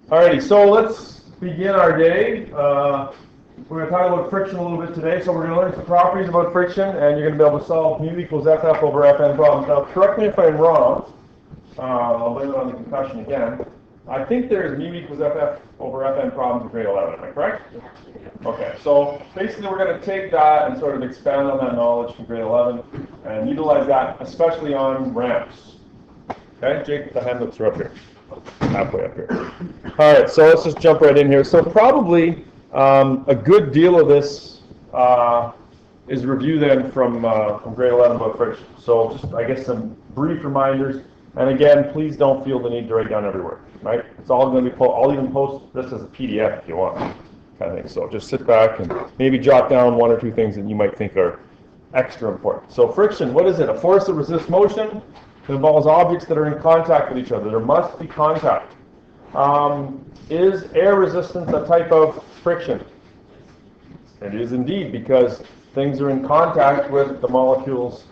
Alrighty, so let's begin our day. We're going to talk about friction a little bit today. So we're going to learn some properties about friction, and you're going to be able to solve mu equals FF over Fn problems. Now, correct me if I'm wrong. I'll blame it on the concussion again. I think there's mu equals FF over Fn problems in grade 11. Am I correct? Okay, so basically we're going to take that and sort of expand on that knowledge from grade 11 and utilize that, especially on ramps. Okay, Jake, the handouts are up here. Halfway up here. All right, so let's just jump right in here. So probably a good deal of this is review then from grade 11 about friction. So just, I guess, some brief reminders. And again, please don't feel the need to write down every word, right? It's all going to be, I'll even post this as a PDF if you want, kind of thing. So just sit back and maybe jot down one or two things that you might think are extra important. So friction, what is it? A force that resists motion. It involves objects that are in contact with each other. There must be contact. Is air resistance a type of friction? It is indeed, because things are in contact with the molecules,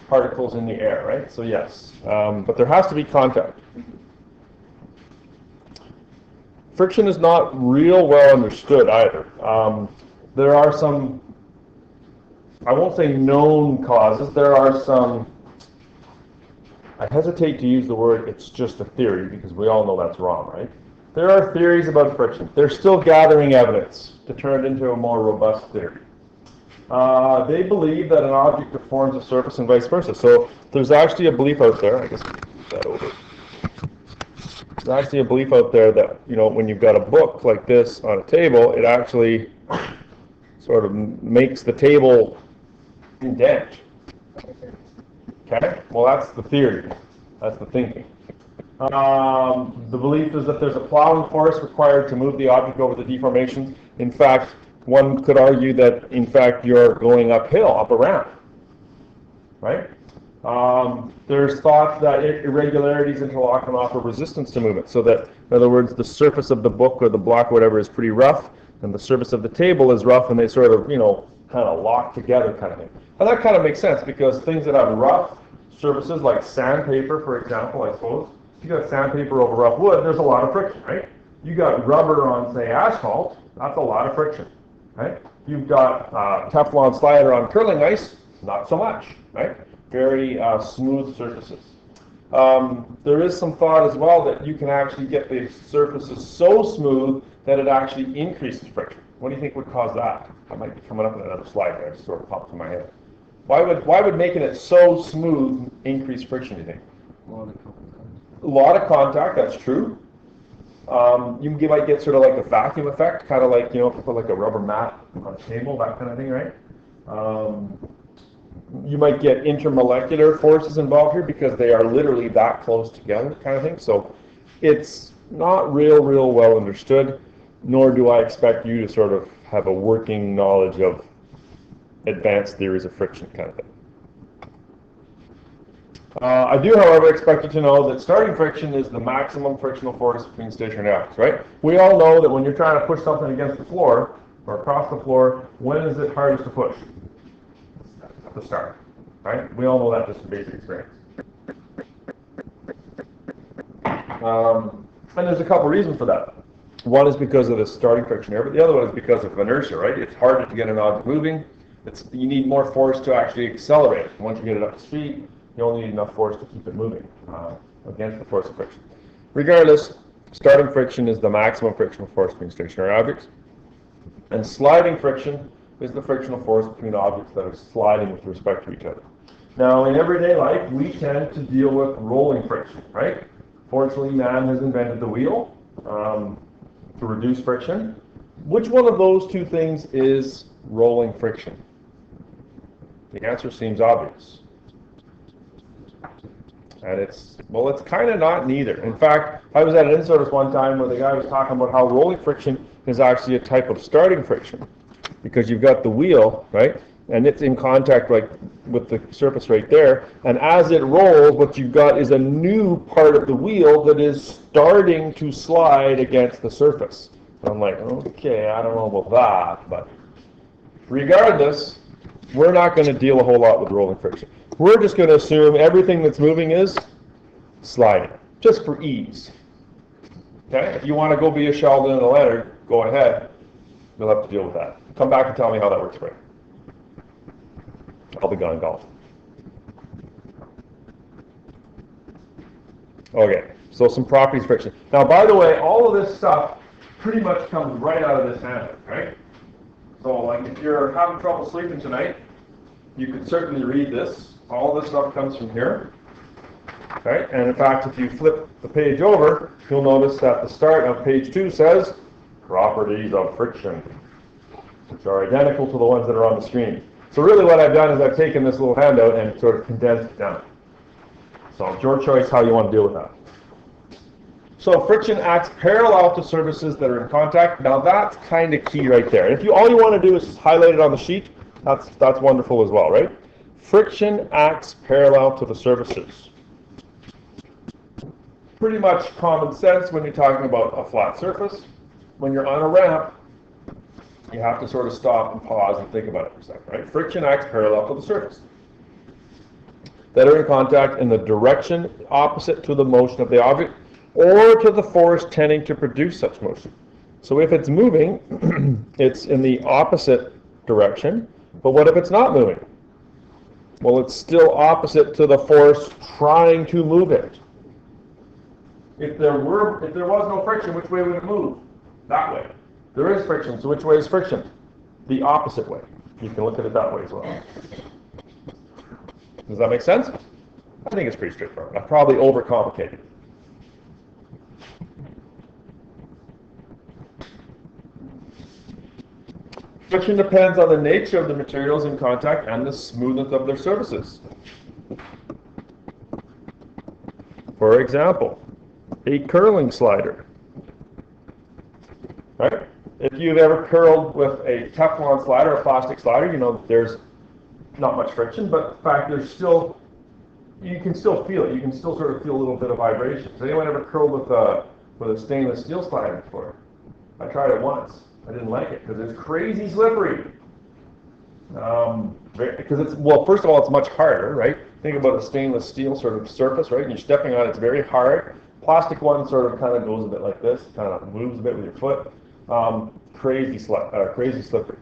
particles in the air, right? So yes, but there has to be contact. Friction is not real well understood either. There are some, I won't say known causes, there are some, I hesitate to use the word it's just a theory because we all know that's wrong, right? There are theories about friction. They're still gathering evidence to turn it into a more robust theory. They believe that an object deforms a surface and vice versa. So there's actually a belief out there, I guess I'll put that over. There's actually a belief out there that, you know, when you've got a book like this on a table, it actually sort of makes the table indent. Okay? Well, that's the theory. That's the thinking. The belief is that there's a plowing force required to move the object over the deformation. In fact, one could argue that, in fact, you're going uphill, up a ramp. Right? There's thought that irregularities interlock and offer resistance to movement. So that, in other words, the surface of the book or the block or whatever is pretty rough, and the surface of the table is rough, and they sort of, you know, kind of lock together kind of thing. And that kind of makes sense because things that have rough surfaces, like sandpaper, for example, I suppose, if you got sandpaper over rough wood, there's a lot of friction, right? You got rubber on, say, asphalt, that's a lot of friction, right? You've got Teflon slider on curling ice, not so much, right? Very smooth surfaces. There is some thought as well that you can actually get the surfaces so smooth that it actually increases friction. What do you think would cause that? I might be coming up in another slide there, it sort of popped in my head. Why would making it so smooth increase friction, do you think? A lot of contact, that's true. You might get sort of like a vacuum effect, kind of like, you know, if you put like a rubber mat on a table, that kind of thing, right? You might get intermolecular forces involved here because they are literally that close together, kind of thing. So it's not real well understood, nor do I expect you to sort of have a working knowledge of advanced theories of friction, kind of thing. I do, however, expect you to know that starting friction is the maximum frictional force between stationary objects, right? We all know that when you're trying to push something against the floor or across the floor, when is it hardest to push? At the start, right? We all know that just from basic experience. And there's a couple reasons for that. One is because of the starting friction here, but the other one is because of inertia, right? It's harder to get an object moving. You need more force to actually accelerate it. Once you get it up to speed, you only need enough force to keep it moving against the force of friction. Regardless, starting friction is the maximum frictional force between stationary objects. And sliding friction is the frictional force between objects that are sliding with respect to each other. Now, in everyday life, we tend to deal with rolling friction, right? Fortunately, man has invented the wheel to reduce friction. Which one of those two things is rolling friction? The answer seems obvious. And it's kind of not neither. In fact, I was at an in-service one time where the guy was talking about how rolling friction is actually a type of starting friction because you've got the wheel, right? And it's in contact with the surface right there. And as it rolls, what you've got is a new part of the wheel that is starting to slide against the surface. And I'm like, okay, I don't know about that. But regardless, we're not going to deal a whole lot with rolling friction. We're just going to assume everything that's moving is sliding, just for ease. Okay? If you want to go be a Sheldon and a Leonard, go ahead. You'll have to deal with that. Come back and tell me how that works for you. I'll be gone golf. Okay, so some properties friction. Now, by the way, all of this stuff pretty much comes right out of this handout, right? So, like, if you're having trouble sleeping tonight, you could certainly read this. All this stuff comes from here. Okay, and in fact, if you flip the page over, you'll notice that the start of page 2 says properties of friction, which are identical to the ones that are on the screen. So really what I've done is I've taken this little handout and sort of condensed it down. So it's your choice how you want to deal with that. So friction acts parallel to surfaces that are in contact. Now that's kind of key right there. And if all you want to do is highlight it on the sheet, that's wonderful as well, right? Friction acts parallel to the surfaces. Pretty much common sense when you're talking about a flat surface. When you're on a ramp, you have to sort of stop and pause and think about it for a second, right? Friction acts parallel to the surface that are in contact in the direction opposite to the motion of the object or to the force tending to produce such motion. So if it's moving, it's in the opposite direction, but what if it's not moving? Well, it's still opposite to the force trying to move it. If there was no friction, which way would it move? That way. There is friction, so which way is friction? The opposite way. You can look at it that way as well. Does that make sense? I think it's pretty straightforward. I've probably overcomplicated it. Friction depends on the nature of the materials in contact and the smoothness of their surfaces. For example, a curling slider. Right? If you've ever curled with a Teflon slider, a plastic slider, you know there's not much friction, but in fact you can still feel it. You can still sort of feel a little bit of vibration. Has anyone ever curled with a stainless steel slider before? I tried it once. I didn't like it because it's crazy slippery. Because first of all, it's much harder, right? Think about a stainless steel sort of surface, right? And you're stepping on it, it's very hard. Plastic one sort of kind of goes a bit like this, kind of moves a bit with your foot. Crazy slippery.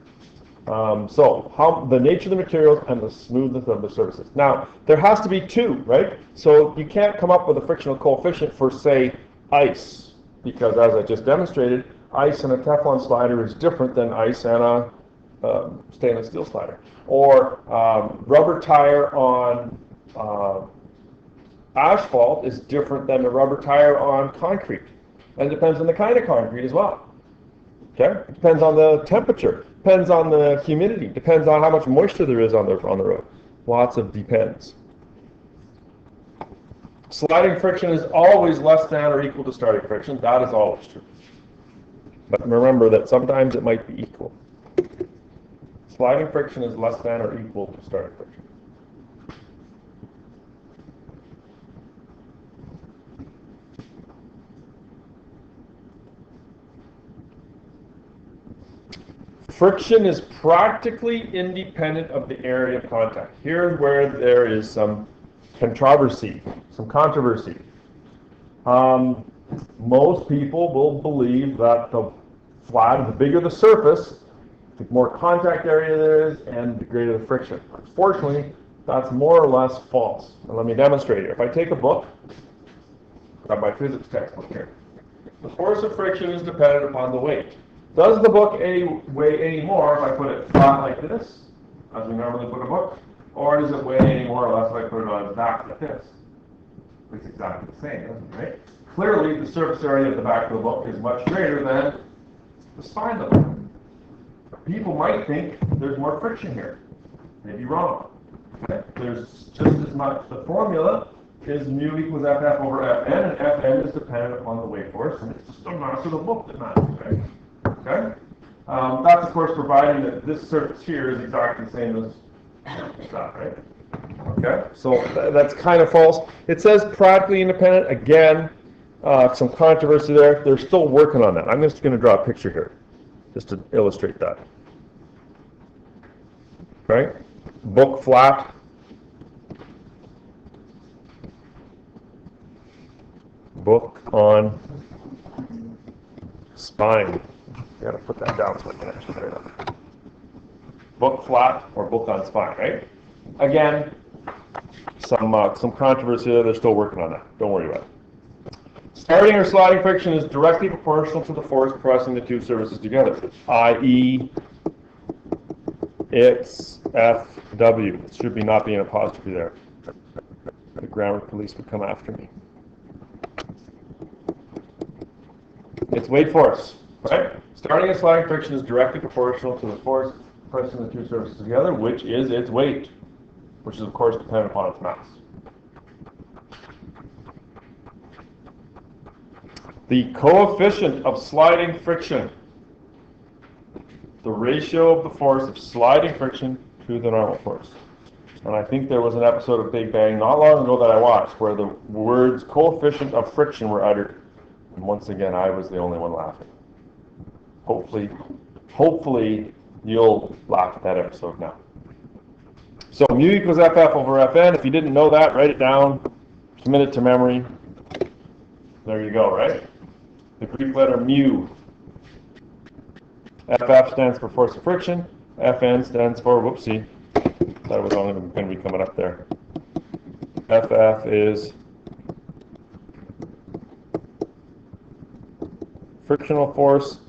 So the nature of the materials and the smoothness of the surfaces. Now, there has to be two, right? So you can't come up with a frictional coefficient for, say, ice, because as I just demonstrated, ice in a Teflon slider is different than ice in a stainless steel slider. Or rubber tire on asphalt is different than the rubber tire on concrete. And it depends on the kind of concrete as well. Okay? It depends on the temperature, depends on the humidity, depends on how much moisture there is on the road. Lots of depends. Sliding friction is always less than or equal to starting friction. That is always true. But remember that sometimes it might be equal. Sliding friction is less than or equal to starting friction. Friction is practically independent of the area of contact. Here's where there is some controversy. Most people will believe that the bigger the surface, the more contact area there is, and the greater the friction. Unfortunately, that's more or less false. And let me demonstrate here. If I take a book, grab my physics textbook here. The force of friction is dependent upon the weight. Does the book weigh any more if I put it flat like this, as we normally put a book, or does it weigh any more or less if I put it on its back like this? It's exactly the same, isn't it, right? Clearly, the surface area of the back of the book is much greater than the spine of the book. People might think there's more friction here. Maybe wrong. Okay? There's just as much. The formula is mu equals Ff over Fn, and Fn is dependent upon the weight force, and it's just the mass of the book that matters, right? Okay? That's, of course, providing that this surface here is exactly the same as that, right? Okay? So that's kind of false. It says practically independent. Again, some controversy there. They're still working on that. I'm just going to draw a picture here, just to illustrate that. Right? Book flat. Book on spine. I gotta put that down so I can actually get it up. Book flat or book on spine, right? Again, some controversy there. They're still working on that. Don't worry about it. Starting or sliding friction is directly proportional to the force pressing the two surfaces together, i.e. it's Fw. It should be not be an apostrophe there. The grammar police would come after me. It's weight force, right? Starting and sliding friction is directly proportional to the force pressing the two surfaces together, which is its weight, which is of course dependent upon its mass. The coefficient of sliding friction, the ratio of the force of sliding friction to the normal force. And I think there was an episode of Big Bang not long ago that I watched where the words coefficient of friction were uttered. And once again, I was the only one laughing. Hopefully you'll laugh at that episode now. So mu equals FF over Fn. If you didn't know that, write it down, commit it to memory. There you go, right? The Greek letter mu. FF stands for force of friction. Fn stands for, whoopsie, thought it was only going to be coming up there. FF is frictional force.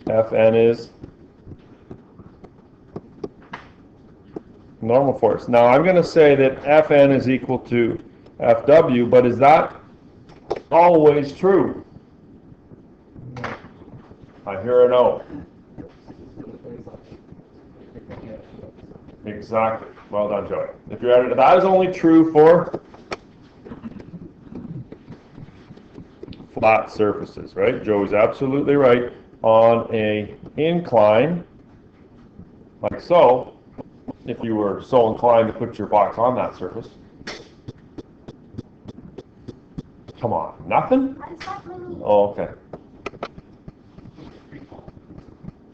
Fn is normal force. Now I'm going to say that Fn is equal to Fw, but is that always true? I hear a no. Exactly. Well done, Joey. If you're at it, that is only true for flat surfaces, right? Joey's absolutely right. On a incline, like so, if you were so inclined to put your box on that surface. Come on, nothing? Oh, okay.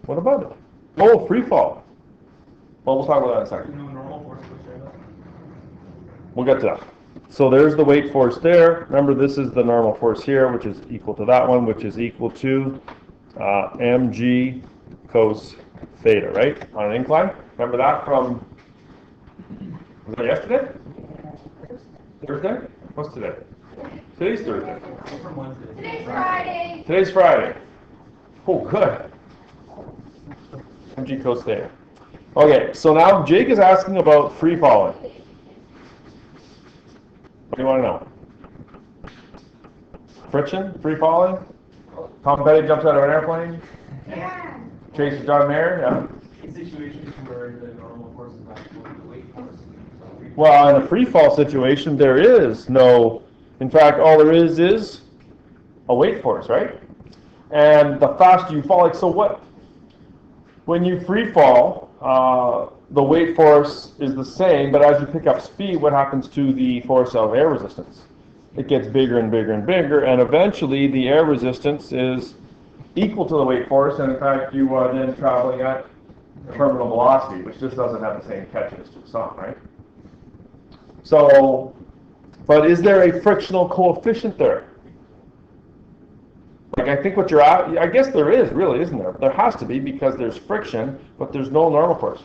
What about it? Oh, free fall. Well, we'll talk about that in a second. We'll get to that. So there's the weight force there. Remember, this is the normal force here, which is equal to that one, which is equal to mg cos theta, right? On an incline. Remember that from, was that yesterday? Thursday? What's today? Today's Thursday. Today's Friday. Today's Friday. Oh, good. Mg cos theta. Okay, so now Jake is asking about free falling. What do you want to know? Friction? Free falling? Tom Petty jumps out of an airplane? Yeah. Chases John Mayer? Yeah. In situations where the normal force is not equal to the weight force. Well, in a free fall situation, there is no, in fact, all there is a weight force, right? And the faster you fall, like, so what? When you free fall, the weight force is the same, but as you pick up speed, what happens to the force of air resistance? It gets bigger and bigger and bigger, and eventually the air resistance is equal to the weight force, and in fact you are then traveling at terminal velocity, which just doesn't have the same catchiness to the song, right? So, but is there a frictional coefficient there? Like, I think what you're at, I guess there is, really, isn't there? There has to be, because there's friction, but there's no normal force.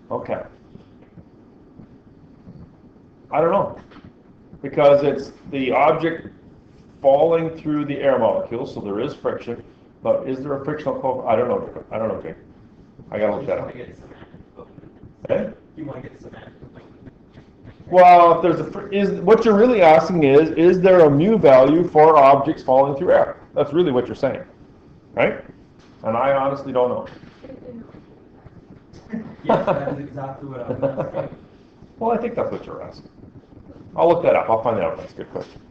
Okay. I don't know. Because it's the object falling through the air molecules, so there is friction, but is there a frictional coefficient? I don't know. I don't know, Jake. I gotta look that up. Okay? You want to get cement. Well, if there's what you're really asking is there a mu value for objects falling through air? That's really what you're saying, right? And I honestly don't know. Yes, that is exactly what I'm asking. Well, I think that's what you're asking. I'll look that up. I'll find out. That's a good question.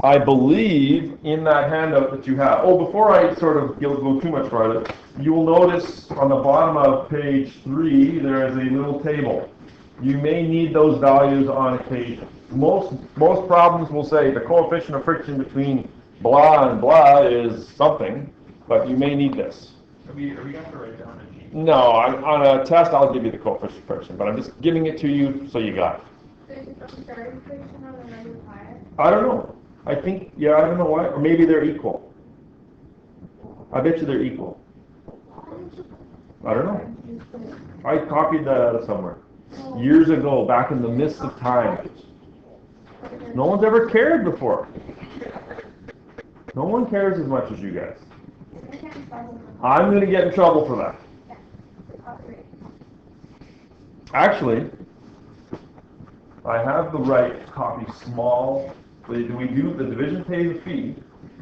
I believe in that handout that you have. Oh, before I sort of go too much farther, you will notice on the bottom of page 3 there is a little table. You may need those values on occasion. Most problems will say the coefficient of friction between blah and blah is something, but you may need this. Are we going to have to write down a sheet? No, on a test I'll give you the coefficient of friction, but I'm just giving it to you so you got it. There's a starting friction on another tire. I don't know. I think, yeah, I don't know why, or maybe they're equal. I bet you they're equal. I don't know. I copied that out of somewhere. Years ago, back in the mist of time. No one's ever cared before. No one cares as much as you guys. I'm going to get in trouble for that. Actually, I have the right to copy small. We do, the division pays a fee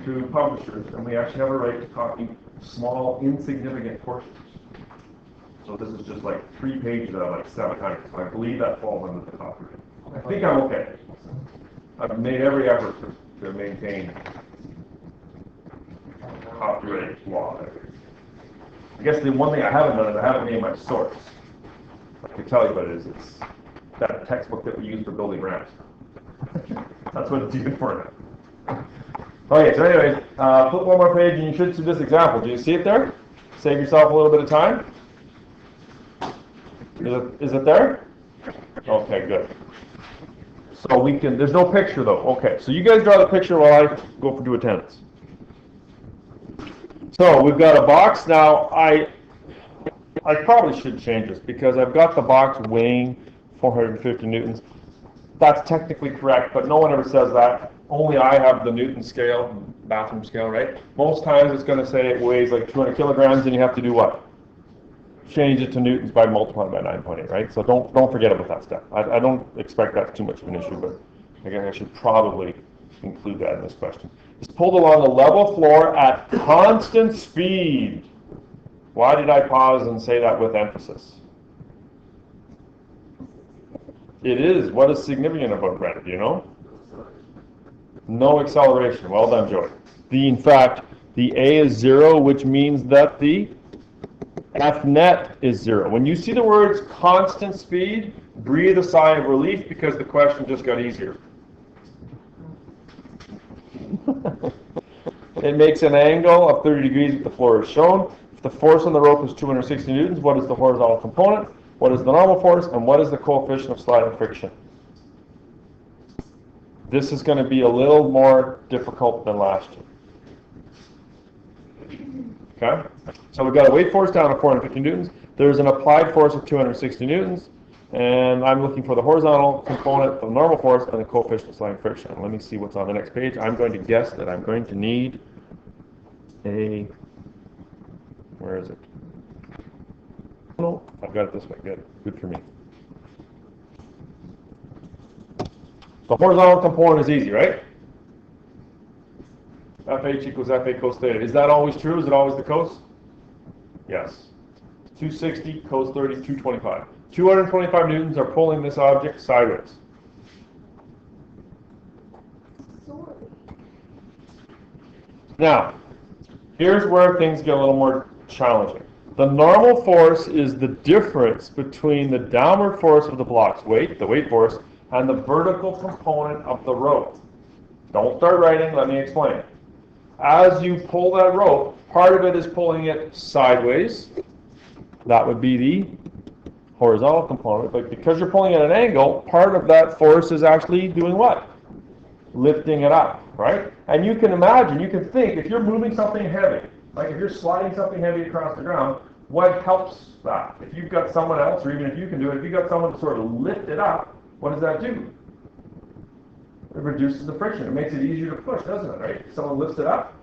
to publishers, and we actually have a right to copy small, insignificant portions. So this is just like 3 pages out of like 700. So I believe that falls under the copyright. I think I'm okay. I've made every effort to maintain copyright law. I guess the one thing I haven't done is I haven't named my source. I can tell you what it is. It's that textbook that we use for building ramps. That's what it's used for now. Okay, so anyways, flip one more page and you should see this example. Do you see it there? Save yourself a little bit of time. Is it there? Okay, good. So we can, there's no picture though. Okay, so you guys draw the picture while I go do attendance. So we've got a box now. I probably should change this because I've got the box weighing 450 newtons. That's technically correct, but no one ever says that. Only I have the Newton scale, bathroom scale, right? Most times it's going to say it weighs like 200 kilograms, and you have to do what? Change it to newtons by multiplying by 9.8, right? So don't forget about that step. I don't expect that's too much of an issue, but again, I should probably include that in this question. It's pulled along a level floor at constant speed. Why did I pause and say that with emphasis? It is. What is significant about Brett? Do you know? No acceleration. Well done, Joey. In fact, the A is 0, which means that the F net is 0. When you see the words constant speed, breathe a sigh of relief because the question just got easier. It makes an angle of 30 degrees if the floor is shown. If the force on the rope is 260 newtons, what is the horizontal component? What is the normal force? And what is the coefficient of sliding friction? This is going to be a little more difficult than last year. Okay? So we've got a weight force down of 450 newtons. There's an applied force of 260 newtons. And I'm looking for the horizontal component, the normal force, and the coefficient of sliding friction. Let me see what's on the next page. I'm going to guess that I'm going to need a... Where is it? No, I've got it this way. Good for me. The horizontal component is easy, right? FH equals FA cos theta. Is that always true? Is it always the cos? Yes. 260 cos 30, 225. 225 newtons are pulling this object sideways. Now, here's where things get a little more challenging. The normal force is the difference between the downward force of the block's weight, the weight force, and the vertical component of the rope. Don't start writing, let me explain. As you pull that rope, part of it is pulling it sideways. That would be the horizontal component, but because you're pulling at an angle, part of that force is actually doing what? Lifting it up, right? And you can imagine, you can think, if you're moving something heavy, like if you're sliding something heavy across the ground, what helps that? If you've got someone else, or even if you can do it, if you've got someone to sort of lift it up, what does that do? It reduces the friction. It makes it easier to push, doesn't it, right? If someone lifts it up,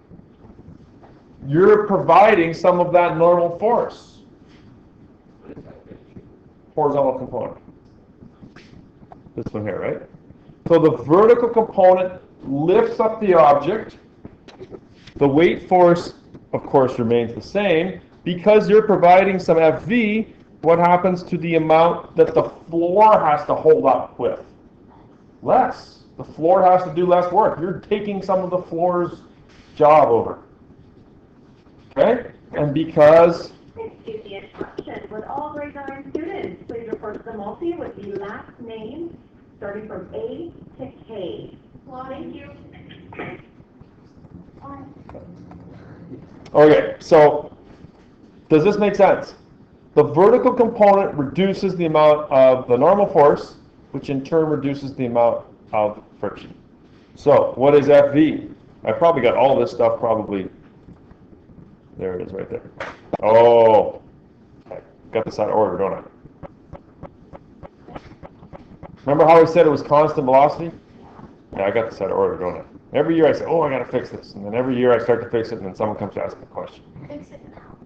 you're providing some of that normal force. Horizontal component. This one here, right? So the vertical component lifts up the object. The weight force, of course, remains the same. Because you're providing some FV, what happens to the amount that the floor has to hold up with? Less. The floor has to do less work. You're taking some of the floor's job over. Okay? And because... Excuse the interruption. With all grade 9 students, please refer to the multi with the last name starting from A to K. Thank you. Okay, so does this make sense? The vertical component reduces the amount of the normal force, which in turn reduces the amount of friction. So, what is FV? I probably got all this stuff probably. There it is right there. Oh, I got this out of order, don't I? Remember how I said it was constant velocity? Yeah, I got this out of order, don't I? Every year I say, oh, I gotta fix this. And then every year I start to fix it, and then someone comes to ask me a question. Fix it now.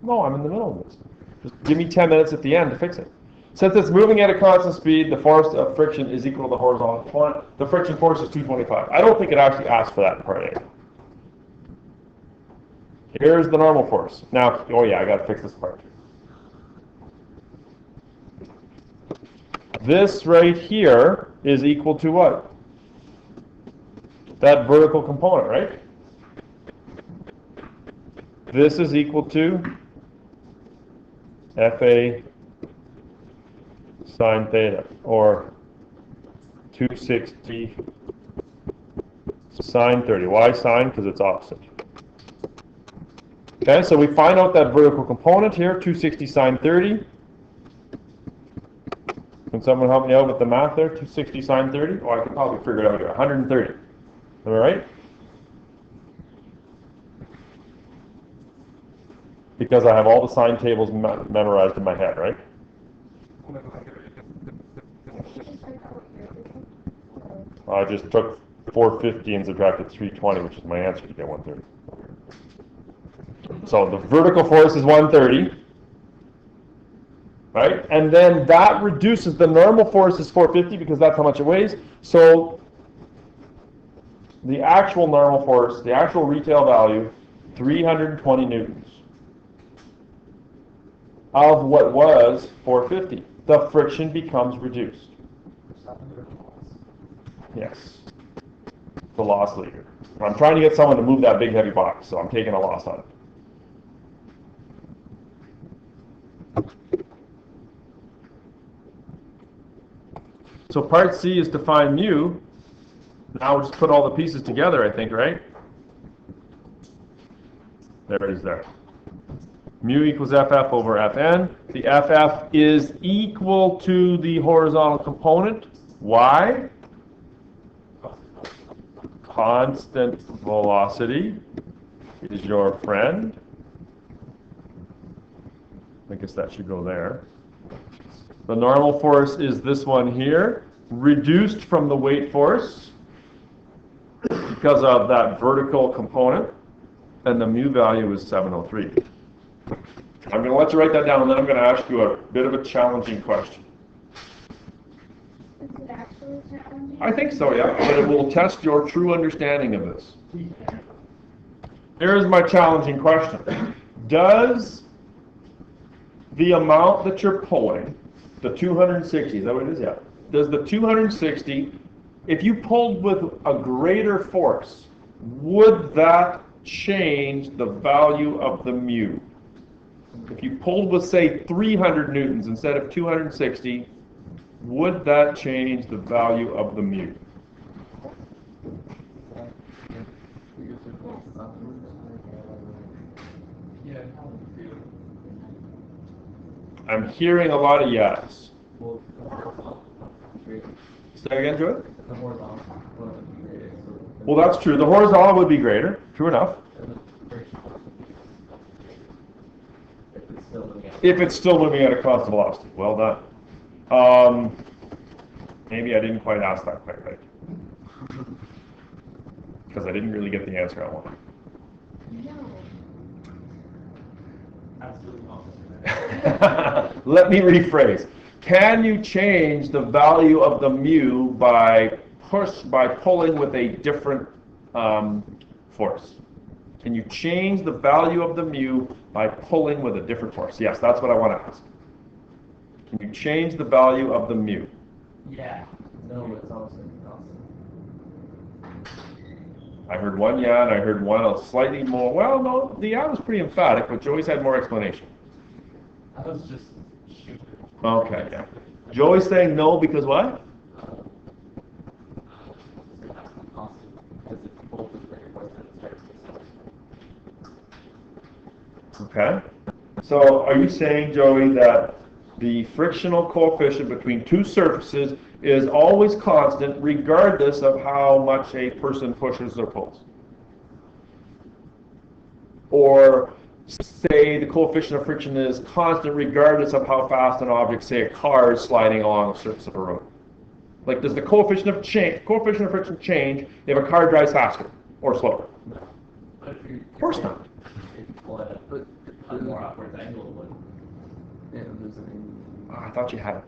No, I'm in the middle of this. Just give me 10 minutes at the end to fix it. Since it's moving at a constant speed, the force of friction is equal to the horizontal component. The friction force is 225. I don't think it actually asked for that in part A. Here's the normal force. Now, oh yeah, I gotta fix this part. This right here is equal to what? That vertical component, right? This is equal to FA sine theta, or 260 sine 30. Why sine? Because it's opposite. Okay, so we find out that vertical component here, 260 sine 30. Can someone help me out with the math there? 260 sine 30? Oh, I can probably figure it out here. 130. Am I right? Because I have all the sine tables memorized in my head, right? I just took 450 and subtracted 320, which is my answer to get 130. So the vertical force is 130, right? And then that reduces, the normal force is 450 because that's how much it weighs. So the actual normal force, the actual retail value, 320 newtons of what was 450. The friction becomes reduced. Yes. The loss leader. I'm trying to get someone to move that big heavy box, so I'm taking a loss on it. So part C is to find mu. Now we'll just put all the pieces together, I think, right? There it is there. Mu equals FF over Fn. The FF is equal to the horizontal component. Why? Constant velocity is your friend. I guess that should go there. The normal force is this one here, reduced from the weight force because of that vertical component, and the mu value is 703. I'm going to let you write that down, and then I'm going to ask you a bit of a challenging question. Is it actually challenging? I think so, yeah, but it will test your true understanding of this. Here's my challenging question. Does the amount that you're pulling, the 260, is that what it is? Yeah. Does the 260, if you pulled with a greater force, would that change the value of the mu? If you pulled with, say, 300 newtons instead of 260, would that change the value of the mu? I'm hearing a lot of yes. Say again, Joy? Well, that's true. The horizontal would be greater. True enough. If it's still moving at a constant velocity. Well done. Maybe I didn't quite ask that quite right. Because I didn't really get the answer I wanted. No. Absolutely not. Let me rephrase. Can you change the value of the mu by pulling with a different force? Can you change the value of the mu by pulling with a different force? Yes, that's what I want to ask. Can you change the value of the mu? Yeah. No, it's also I heard one yeah, and I heard one a slightly more. Well, no, the yeah was pretty emphatic, but Joey's had more explanation. I was just stupid. Okay, yeah. Joey's saying no because what? Okay. So are you saying, Joey, that the frictional coefficient between two surfaces is always constant regardless of how much a person pushes or pulls. Or say the coefficient of friction is constant regardless of how fast an object, say a car, is sliding along the surface of a road. Like, does the coefficient of friction change if a car drives faster or slower? Of course not. But a more upwards angle would. I thought you had it,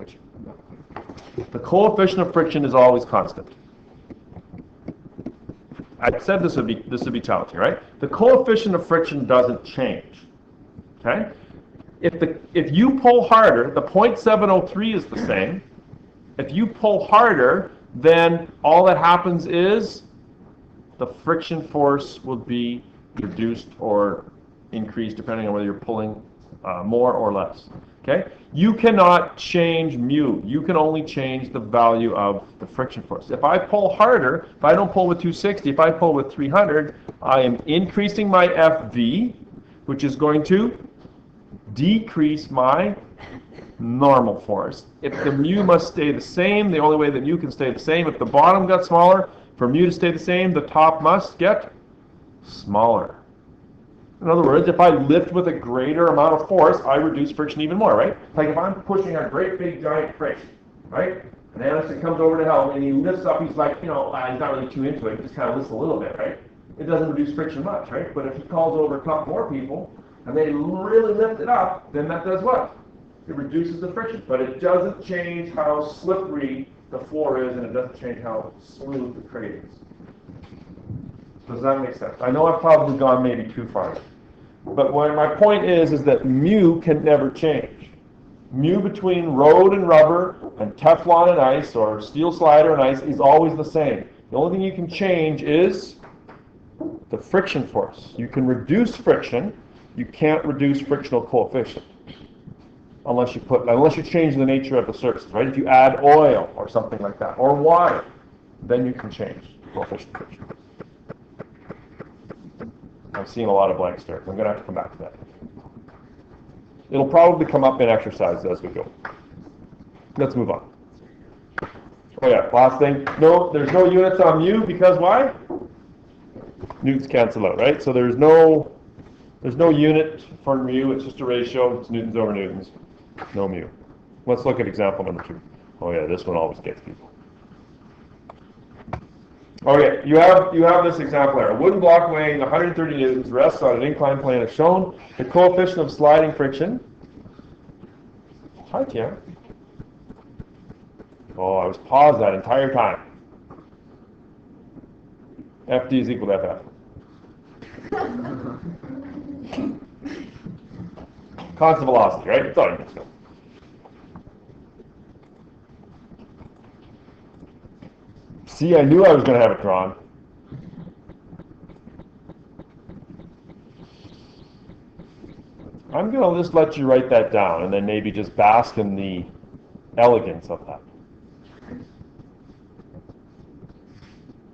but the coefficient of friction is always constant. I said this would be challenging, right? The coefficient of friction doesn't change. Okay? If you pull harder, the 0.703 is the same. If you pull harder, then all that happens is the friction force will be reduced or increased depending on whether you're pulling more or less. Okay? You cannot change mu. You can only change the value of the friction force. If I pull harder, if I don't pull with 260, if I pull with 300, I am increasing my FV, which is going to decrease my normal force. If the mu must stay the same, the only way that mu can stay the same, if the bottom got smaller, for mu to stay the same, the top must get smaller. In other words, if I lift with a greater amount of force, I reduce friction even more, right? Like if I'm pushing a great big giant crate, right? And Anderson comes over to help and he lifts up, he's like, he's not really too into it, he just kind of lifts a little bit, right? It doesn't reduce friction much, right? But if he calls over a couple more people and they really lift it up, then that does what? It reduces the friction, but it doesn't change how slippery the floor is, and it doesn't change how smooth the crate is. Does that make sense? I know I've probably gone maybe too far, but my point is that mu can never change. Mu between road and rubber and Teflon and ice, or steel slider and ice, is always the same. The only thing you can change is the friction force. You can reduce friction, you can't reduce frictional coefficient. Unless you change the nature of the surface, right? If you add oil or something like that, or water, then you can change coefficient of friction. I'm seeing a lot of blank stares. I'm going to have to come back to that. It'll probably come up in exercises as we go. Let's move on. Oh yeah, last thing. No, there's no units on mu because why? Newtons cancel out, right? So there's no unit for mu. It's just a ratio. It's newtons over newtons. No mu. Let's look at example number 2. Oh yeah, this one always gets people. Okay, you have this example here. A wooden block weighing 130 newtons rests on an inclined plane as shown. The coefficient of sliding friction. Hi, Tim. Oh, I was paused that entire time. FD is equal to FF. Constant velocity, right? That's all you need to know. See, I knew I was going to have it drawn. I'm going to just let you write that down and then maybe just bask in the elegance of that.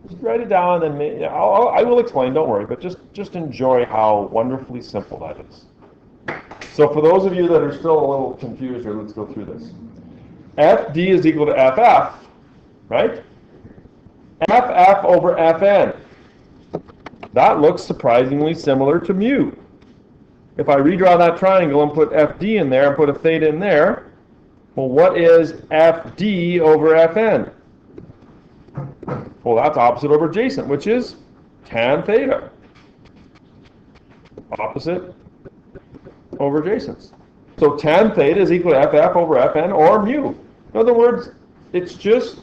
Just write it down and I will explain, don't worry, but just enjoy how wonderfully simple that is. So for those of you that are still a little confused here, let's go through this. FD is equal to FF, right? FF over Fn. That looks surprisingly similar to mu. If I redraw that triangle and put FD in there and put a theta in there, well, what is FD over Fn? Well, that's opposite over adjacent, which is tan theta. Opposite over adjacent. So tan theta is equal to FF over Fn or mu. In other words, it's just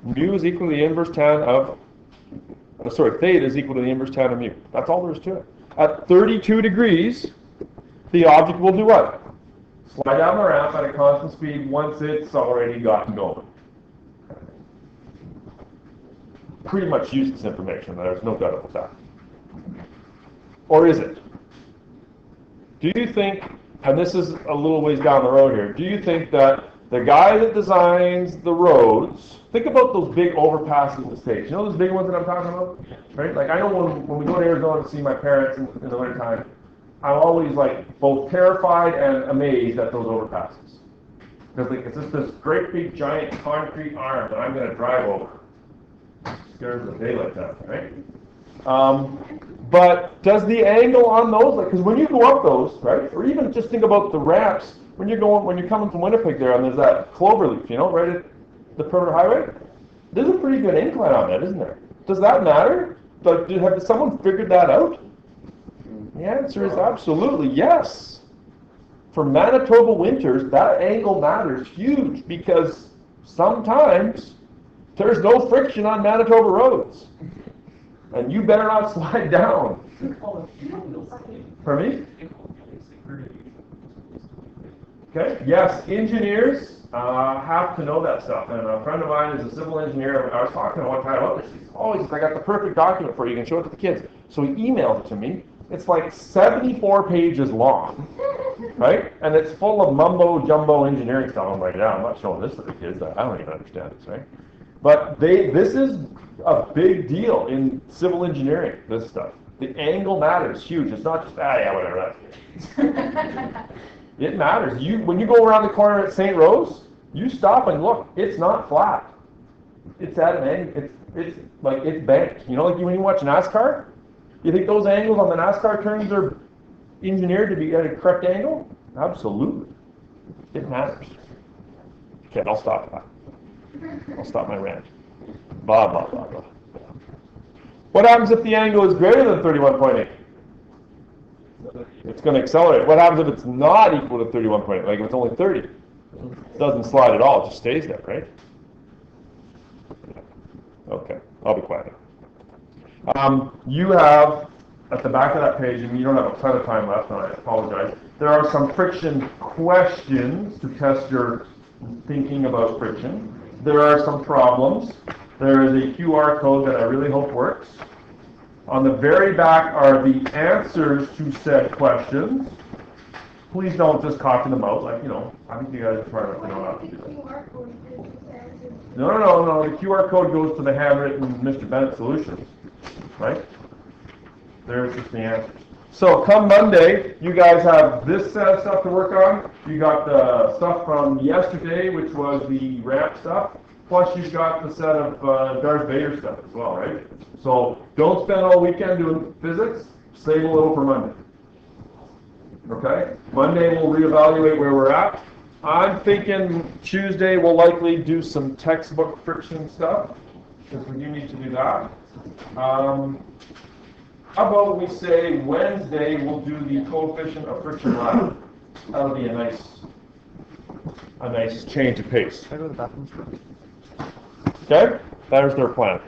mu is equal to the inverse tan of, theta is equal to the inverse tan of mu. That's all there is to it. At 32 degrees, the object will do what? Slide down the ramp at a constant speed once it's already gotten going. Pretty much useless information. There's no doubt about that. Or is it? Do you think, and this is a little ways down the road here, do you think that the guy that designs the roads, think about those big overpasses in the States. You know those big ones that I'm talking about? Right? Like I know when we go to Arizona to see my parents in the wintertime, I'm always like both terrified and amazed at those overpasses. Because like, it's just this great big giant concrete arm that I'm gonna drive over. Scares the daylight out of me, right? But does the angle on those, like, because when you go up those, right, or even just think about the ramps, when you're coming from Winnipeg there, and there's that cloverleaf, right at the perimeter highway, there's a pretty good incline on that, isn't there? Does that matter? Like, has someone figured that out? The answer is absolutely yes. For Manitoba winters, that angle matters huge because sometimes there's no friction on Manitoba roads. And you better not slide down. For me? Okay, yes, engineers have to know that stuff. And a friend of mine is a civil engineer. I was talking to him one time about this. Oh, he says, I got the perfect document for you. You can show it to the kids. So he emailed it to me. It's like 74 pages long, right? And it's full of mumbo jumbo engineering stuff. I'm like, yeah, I'm not showing this to the kids. I don't even understand this, right? But this is a big deal in civil engineering, this stuff. The angle matters huge. It's not just, yeah, whatever, that's it matters. When you go around the corner at St. Rose, you stop and look. It's not flat. It's at an angle. It's like it's banked. Like when you watch NASCAR, you think those angles on the NASCAR turns are engineered to be at a correct angle? Absolutely. It matters. Okay, I'll stop that. I'll stop my rant. Blah, blah, blah, blah. What happens if the angle is greater than 31.8? It's going to accelerate. What happens if it's not equal to 31.8? Like if it's only 30? It doesn't slide at all. It just stays there, right? Okay, I'll be quiet. You have, at the back of that page, and you don't have a ton of time left, and I apologize, there are some friction questions to test your thinking about friction. There are some problems. There is a QR code that I really hope works. On the very back are the answers to said questions. Please don't just copy them out, like, I think you guys are smart enough to know how to do that. No. The QR code goes to the handwritten Mr. Bennett solutions, right? There's just the answers. So come Monday, you guys have this set of stuff to work on. You got the stuff from yesterday, which was the ramp stuff. Plus you've got the set of Darth Vader stuff as well, right? So don't spend all weekend doing physics. Save a little for Monday. Okay? Monday we'll reevaluate where we're at. I'm thinking Tuesday we'll likely do some textbook friction stuff, because we do need to do that. How about we say Wednesday we'll do the coefficient of friction lab. That'll be a nice change of pace. Can I go to the bathroom? Okay? That is their plan.